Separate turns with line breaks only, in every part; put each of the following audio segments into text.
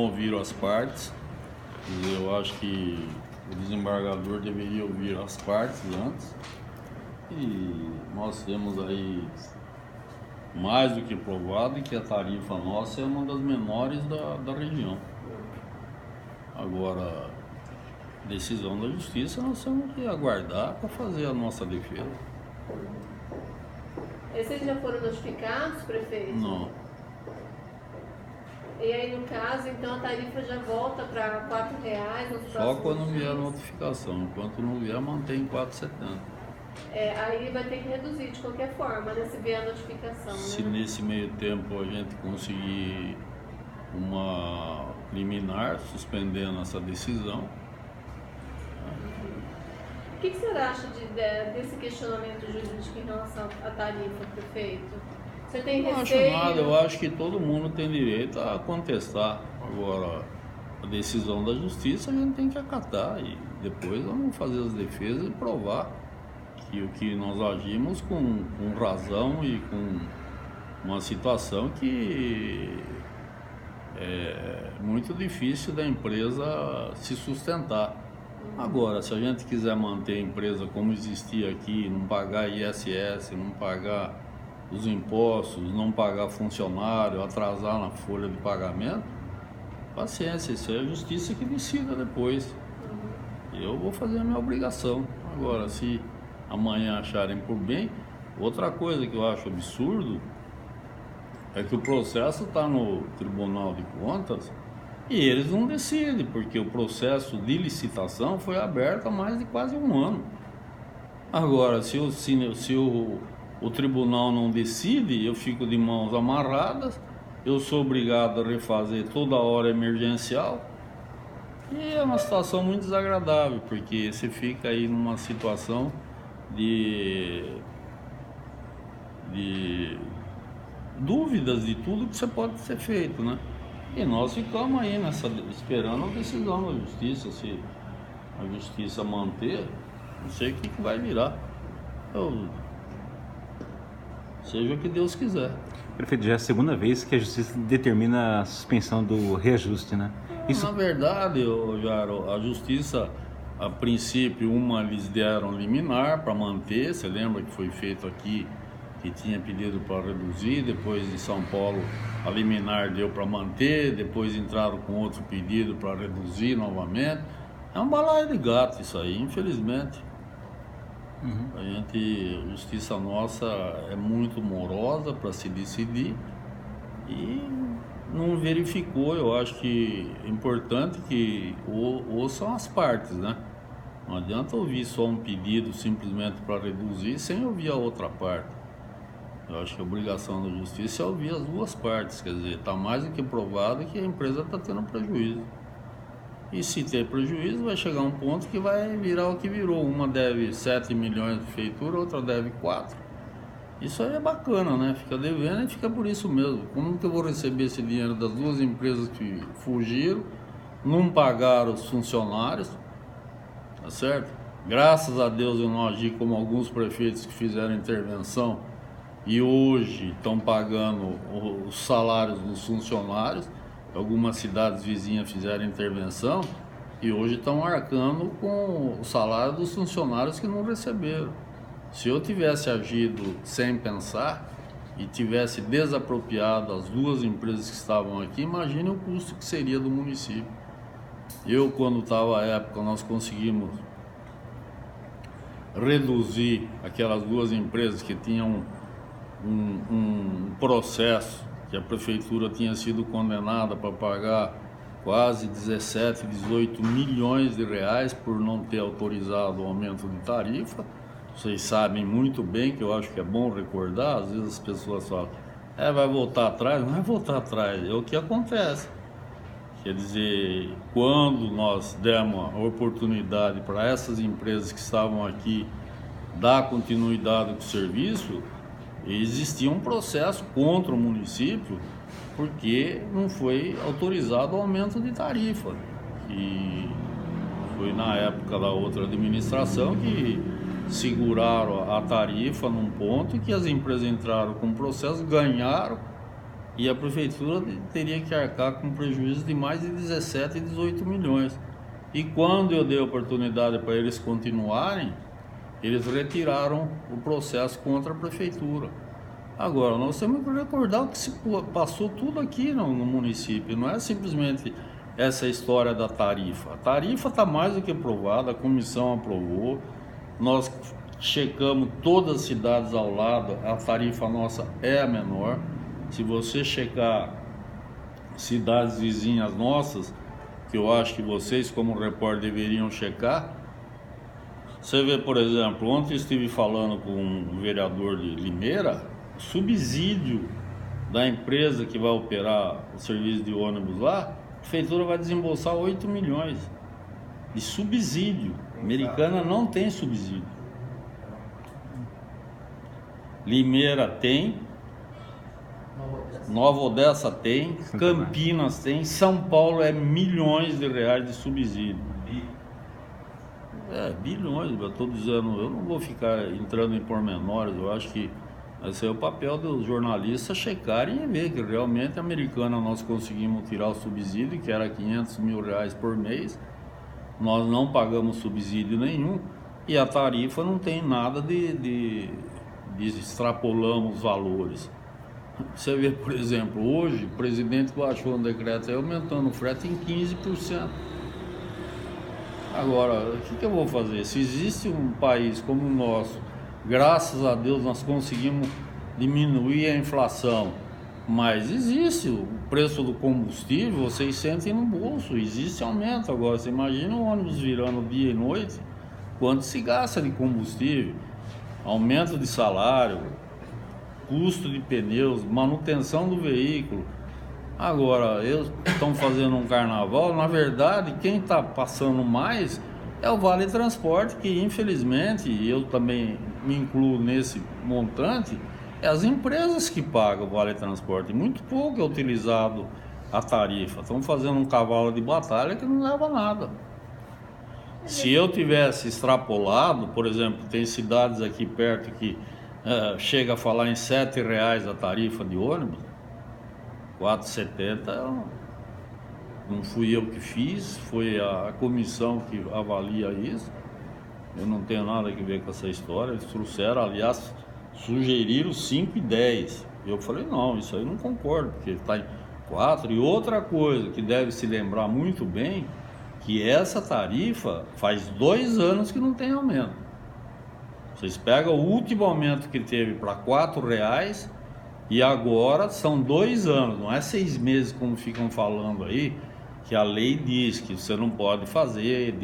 ouviram as partes. Eu acho que o desembargador deveria ouvir as partes antes. E nós temos aí mais do que provado que a tarifa nossa é uma das menores da região. Agora, decisão da justiça, nós temos que aguardar para fazer a nossa defesa.
Vocês já foram notificados, prefeito?
Não.
E aí, no caso, então a tarifa já volta para R$ 4 nos
Só
próximos
quando vier a
dias?
notificação. Enquanto não vier, mantém 4,70.
Aí vai ter que reduzir de qualquer forma, né? Se vier a notificação,
Se
né?
nesse meio tempo a gente conseguir uma liminar suspendendo essa decisão.
O que você acha desse questionamento jurídico em relação à tarifa, prefeito? Você tem
Não acho
receio?
nada, eu acho que todo mundo tem direito a contestar. Agora, a decisão da justiça a gente tem que acatar e depois vamos fazer as defesas e provar que o que nós agimos com razão e com uma situação que é muito difícil da empresa se sustentar. Agora, se a gente quiser manter a empresa como existia aqui, não pagar ISS, não pagar os impostos, não pagar funcionário, atrasar na folha de pagamento, paciência, isso é a justiça que decida depois. Eu vou fazer a minha obrigação. Agora, se amanhã acharem por bem, outra coisa que eu acho absurdo é que o processo está no Tribunal de Contas e eles não decidem, porque o processo de licitação foi aberto há mais de quase um ano. Agora, se o tribunal não decide, eu fico de mãos amarradas, eu sou obrigado a refazer toda hora emergencial. E é uma situação muito desagradável, porque você fica aí numa situação de dúvidas de tudo que você pode ser feito, né? E nós ficamos aí esperando a decisão da justiça. Se a justiça manter, não sei o que vai virar. Seja o que Deus quiser.
Prefeito, já é a segunda vez que a justiça determina a suspensão do reajuste, né?
Na verdade, Jaro, a justiça, a princípio, eles deram liminar para manter. Você lembra que foi feito aqui, que tinha pedido para reduzir, depois em São Paulo a liminar deu para manter, depois entraram com outro pedido para reduzir novamente. É um balaio de gato isso aí, infelizmente. A justiça nossa é muito morosa para se decidir e não verificou. Eu acho que é importante que ouçam as partes, né? Não adianta ouvir só um pedido simplesmente para reduzir sem ouvir a outra parte. Eu acho que a obrigação da justiça é ouvir as duas partes, quer dizer, está mais do que provado que a empresa está tendo prejuízo. E se ter prejuízo, vai chegar um ponto que vai virar o que virou. Uma deve 7 milhões de prefeitura, outra deve 4. Isso aí é bacana, né? Fica devendo e fica por isso mesmo. Como que eu vou receber esse dinheiro das duas empresas que fugiram, não pagaram os funcionários, tá certo? Graças a Deus eu não agi como alguns prefeitos que fizeram intervenção e hoje estão pagando os salários dos funcionários. Algumas cidades vizinhas fizeram intervenção e hoje estão arcando com o salário dos funcionários que não receberam. Se eu tivesse agido sem pensar e tivesse desapropriado as duas empresas que estavam aqui, imagine o custo que seria do município. Quando estava à época, nós conseguimos reduzir aquelas duas empresas que tinham um processo que a prefeitura tinha sido condenada para pagar quase 17, 18 milhões de reais por não ter autorizado o aumento de tarifa. Vocês sabem muito bem, que eu acho que é bom recordar. Às vezes as pessoas falam, vai voltar atrás. Não é voltar atrás, é o que acontece. Quer dizer, quando nós demos a oportunidade para essas empresas que estavam aqui dar continuidade com o serviço, existia um processo contra o município porque não foi autorizado o aumento de tarifa. E foi na época da outra administração que seguraram a tarifa num ponto que as empresas entraram com o processo, ganharam e a prefeitura teria que arcar com prejuízo de mais de 17 e 18 milhões. E quando eu dei a oportunidade para eles continuarem, eles retiraram o processo contra a prefeitura. Agora, nós temos que recordar o que se passou tudo aqui no município, não é simplesmente essa história da tarifa. A tarifa está mais do que aprovada, a comissão aprovou, nós checamos todas as cidades ao lado, a tarifa nossa é a menor. Se você checar cidades vizinhas nossas, que eu acho que vocês como repórter deveriam checar, você vê, por exemplo, ontem eu estive falando com um vereador de Limeira, subsídio da empresa que vai operar o serviço de ônibus lá, a prefeitura vai desembolsar 8 milhões de subsídio. Americana não tem subsídio. Limeira tem, Nova Odessa tem, Campinas tem, São Paulo é milhões de reais de subsídio. Bilhões, eu estou dizendo, eu não vou ficar entrando em pormenores, eu acho que esse é o papel dos jornalistas checarem e ver que realmente a Americana nós conseguimos tirar o subsídio, que era 500 mil reais por mês, nós não pagamos subsídio nenhum, e a tarifa não tem nada de extrapolamos os valores. Você vê, por exemplo, hoje o presidente baixou um decreto aí aumentando o frete em 15%. Agora, o que eu vou fazer? Se existe um país como o nosso, graças a Deus nós conseguimos diminuir a inflação, mas existe o preço do combustível, vocês sentem no bolso, existe aumento. Agora, você imagina o ônibus virando dia e noite, quanto se gasta de combustível, aumento de salário, custo de pneus, manutenção do veículo. Agora, eles estão fazendo um carnaval, na verdade, quem está passando mais é o Vale Transporte, que infelizmente, e eu também me incluo nesse montante, é as empresas que pagam o Vale Transporte, muito pouco é utilizado a tarifa. Estão fazendo um cavalo de batalha que não leva a nada. Se eu tivesse extrapolado, por exemplo, tem cidades aqui perto que chega a falar em R$7 a tarifa de ônibus, R$4,70, não fui eu que fiz, foi a comissão que avalia isso. Eu não tenho nada a ver com essa história. Eles trouxeram, aliás, sugeriram 5 e 10. Eu falei, não, isso aí eu não concordo, porque está em 4. E outra coisa que deve se lembrar muito bem, que essa tarifa faz 2 anos que não tem aumento. Vocês pegam o último aumento que teve para R$4 e agora são 2 anos, não é 6 meses como ficam falando aí, que a lei diz que você não pode fazer,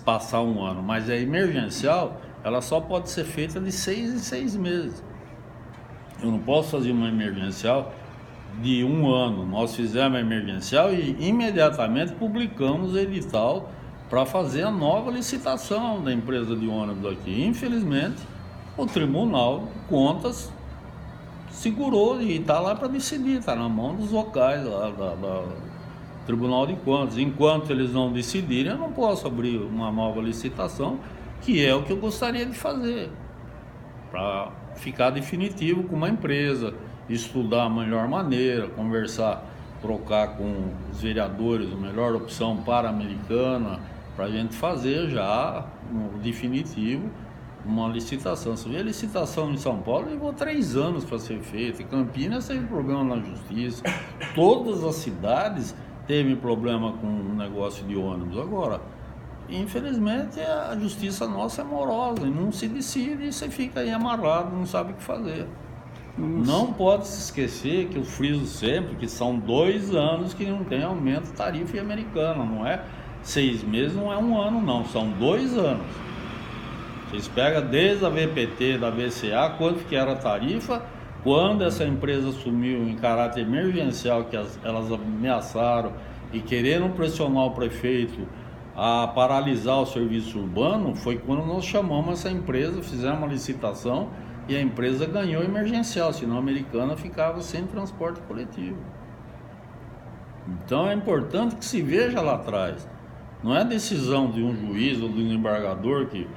passar 1 ano, mas é emergencial, ela só pode ser feita de 6 em 6 meses. Eu não posso fazer uma emergencial de 1 ano. Nós fizemos a emergencial e imediatamente publicamos o edital para fazer a nova licitação da empresa de ônibus aqui. Infelizmente, o Tribunal de Contas segurou e está lá para decidir, está na mão dos vocais lá do Tribunal de Contas. Enquanto eles não decidirem, eu não posso abrir uma nova licitação, que é o que eu gostaria de fazer, para ficar definitivo com uma empresa, estudar a melhor maneira, conversar, trocar com os vereadores a melhor opção para a Americana, para a gente fazer já no definitivo uma licitação. Você vê a licitação em São Paulo levou 3 anos para ser feita. Em Campinas teve problema na justiça. Todas as cidades teve problema com o negócio de ônibus. Agora, infelizmente, a justiça nossa é morosa e não se decide e você fica aí amarrado, não sabe o que fazer. Não pode se esquecer que eu friso sempre que são 2 anos que não tem aumento de tarifa americana, não é 6 meses, não é 1 ano não, são 2 anos. Vocês pegam desde a VPT, da VCA, quanto que era a tarifa, quando essa empresa assumiu em caráter emergencial, que elas ameaçaram e quereram pressionar o prefeito a paralisar o serviço urbano, foi quando nós chamamos essa empresa, fizemos uma licitação e a empresa ganhou emergencial, senão a Americana ficava sem transporte coletivo. Então é importante que se veja lá atrás. Não é decisão de um juiz ou de um embargador que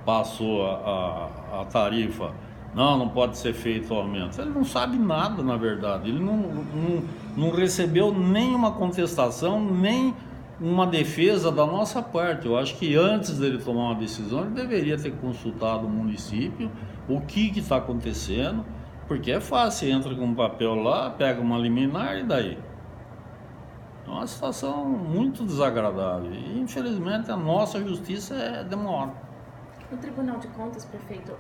passou a tarifa Não pode ser feito o aumento. Ele não sabe nada, na verdade. Ele não recebeu nenhuma contestação, nem uma defesa da nossa parte. Eu acho que antes dele tomar uma decisão, ele deveria ter consultado o município, o que está acontecendo, porque é fácil, entra com um papel lá, pega uma liminar e daí? É uma situação muito desagradável. E, infelizmente, a nossa justiça demora.
O Tribunal de Contas, prefeito,